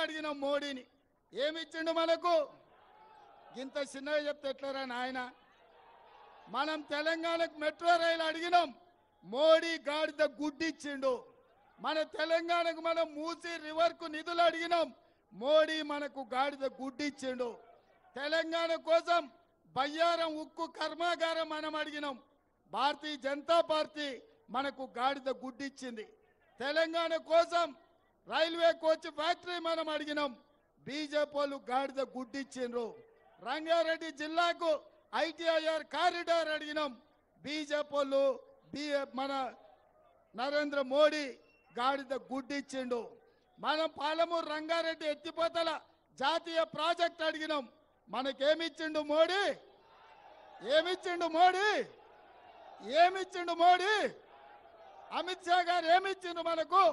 అడిగినాం మోడీని, ఏమిచ్చిండు మనకు? ఇంత చిన్నగా చెప్తే ఎట్లరా నాయన? మనం తెలంగాణకు మెట్రో రైలు అడిగినాం, మోడీ గాడిద గుడ్డిచ్చిండు. మన తెలంగాణకు మనం మూసి రివర్కు నిధులు అడిగినాం, మోడీ మనకు గాడిద గుడ్డిచ్చిండు. తెలంగాణ కోసం బయ్యారం ఉక్కు కర్మాగారం మనం అడిగినాం, భారతీయ జనతా పార్టీ మనకు గాడిద గుడ్డిచ్చింది. తెలంగాణ కోసం రైల్వే కోచ్ ఫ్యాక్టరీ మనం అడిగినాం, బీజేపీ వాళ్ళు గాడిద గుడ్డిచ్చిండ్రు. రంగారెడ్డి జిల్లాకు ఐటీఐఆర్ కారిడార్ అడిగినాం, బీజేపీ వాళ్ళు మన నరేంద్ర మోడీ గాడిద గుడ్డిచ్చిండు. మనం పాలమూరు రంగారెడ్డి ఎత్తిపోతల జాతీయ ప్రాజెక్ట్ అడిగినాం, మనకేమిచ్చిండు మోడీ? ఏమిచ్చిండు మోడీ? ఏమిచ్చిండు మోడీ? అమిత్ షా గారు ఏమిచ్చిండు మనకు?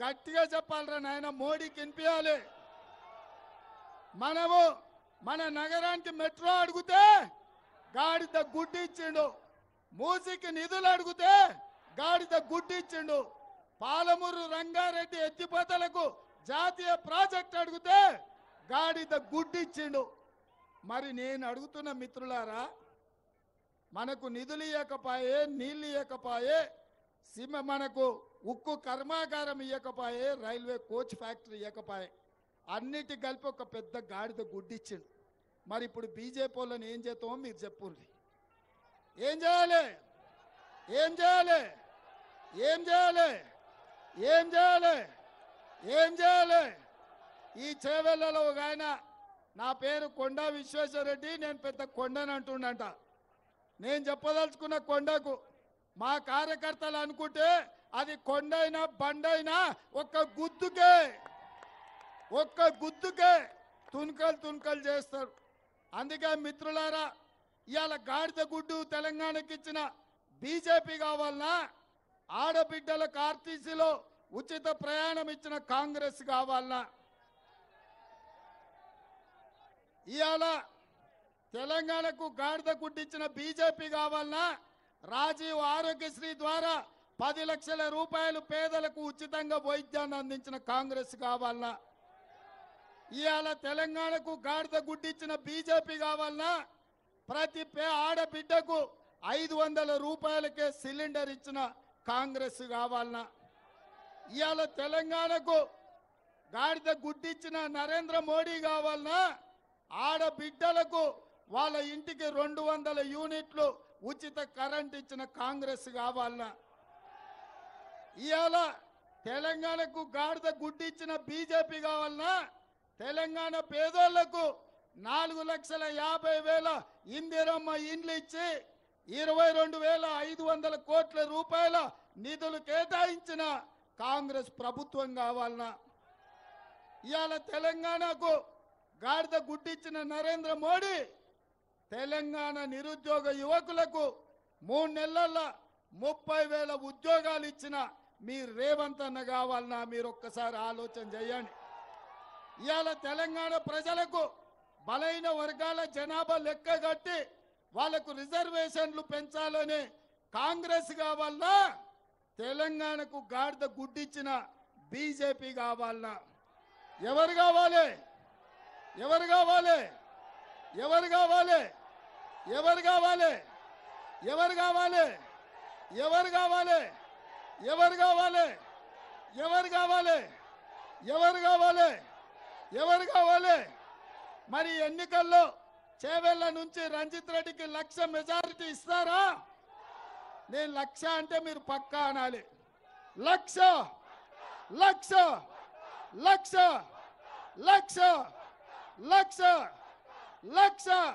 గట్టిగా చెప్పాలరా నాయన, మోడీకి వినిపించాలి. మనము మన నగరానికి మెట్రో అడిగితే గాడిద గుడ్డిచ్చిండు, మూసికి నిధులు అడిగితే గాడిద గుడ్డిచ్చిండు, పాలమూరు రంగారెడ్డి ఎత్తిపోతలకు జాతీయ ప్రాజెక్ట్ అడిగితే గాడిద గుడ్డిచ్చిండు. మరి నేను అడుగుతున్న మిత్రులారా, మనకు నిధులు ఇవ్వకపాయే, నీళ్ళు ఇవ్వకపాయే, మనకు ఉక్కు కర్మాగారం ఇవ్వకపాయే, రైల్వే కోచ్ ఫ్యాక్టరీ ఇవ్వకపాయే, అన్నిటి కలిపి ఒక పెద్ద గాడిద గుడ్డిచ్చిండు. మరి ఇప్పుడు బీజేపీ వాళ్ళని ఏం చేస్తామో మీరు చెప్పుర్రి. ఏం చేయాలి? ఏం చేయాలి? ఏం చేయాలి? ఏం చేయాలి? ఏం చేయాలి? ఈ చేవెళ్లలో ఒక ఆయన, నా పేరు కొండా విశ్వేశ్వరరెడ్డి, నేను పెద్ద కొండని అంటుండంట. నేను చెప్పదలుచుకున్న కొండకు మా కార్యకర్తలు అనుకుంటే అది కొండైనా బండైనా ఒక్క గుద్దుకే తుణుకలు చేస్తారు. అందుకే మిత్రులారా, ఇవాళ గాడిద గుడ్డు తెలంగాణకి ఇచ్చిన బీజేపీ కావాలన్నా, ఆడబిడ్డలకు ఆర్టీసీలో ఉచిత ప్రయాణం ఇచ్చిన కాంగ్రెస్ కావాలన్నా, ఇవాళ తెలంగాణకు గాడిద గుడ్డిచ్చిన బీజేపీ కావాలన్నా, రాజీవ్ ఆరోగ్యశ్రీ ద్వారా 10 లక్షల రూపాయలు పేదలకు ఉచితంగా వైద్యాన్ని అందించిన కాంగ్రెస్ కావాలన్నా, ఇవాళ తెలంగాణకు గాడిద గుడ్డిచ్చిన బీజేపీ కావాలన్నా, ప్రతి ఆడబిడ్డకు 500 రూపాయలకే సిలిండర్ ఇచ్చిన కాంగ్రెస్ కావాలన్నా, ఇవాళ తెలంగాణకు గాడిద గుడ్డిచ్చిన నరేంద్ర మోడీ కావాలన్నా, ఆడబిడ్డలకు వాళ్ళ ఇంటికి 200 యూనిట్లు ఉచిత కరెంట్ ఇచ్చిన కాంగ్రెస్ కావాలన్నా, ఇవాళ తెలంగాణకు గాడిద గుడ్డిచ్చిన బీజేపీ కావాలన్నా, తెలంగాణ పేదోళ్లకు 4,50,000 ఇందిరమ్మ ఇండ్లు ఇచ్చి 22,500 కోట్ల రూపాయల నిధులు కేటాయించిన కాంగ్రెస్ ప్రభుత్వం కావాలన్నా, ఇవాళ తెలంగాణకు గాడిద గుడ్డిచ్చిన నరేంద్ర మోడీ తెలంగాణ నిరుద్యోగ యువకులకు 3 నెలల్లో 30,000 ఉద్యోగాలు ఇచ్చిన మీ రేవంత్ అన్న కావాలన్నా, మీరు ఒక్కసారి ఆలోచన చేయండి. ఇవాళ తెలంగాణ ప్రజలకు బలైన వర్గాల జనాభా లెక్క కట్టి వాళ్లకు రిజర్వేషన్లు పెంచాలని కాంగ్రెస్ కావాలన్నా, తెలంగాణకు గాడిద గుడ్డిచ్చిన బీజేపీ కావాలన్నా? ఎవరు కావాలి? ఎవరు కావాలి? ఎవరు కావాలి? ఎవరు కావాలి? ఎవరు కావాలి? ఎవరు కావాలి? ఎవరు కావాలి? ఎవరు కావాలి? ఎవరు కావాలి? ఎవరు కావాలి? మరి ఎన్నికల్లో చేవెళ్ల నుంచి రంజిత్ రెడ్డికి 1,00,000 మెజారిటీ ఇస్తారా? నేను 1,00,000 అంటే మీరు పక్కా అనాలి. 1,00,000 1,00,000 1,00,000 1,00,000 1,00,000 1,00,000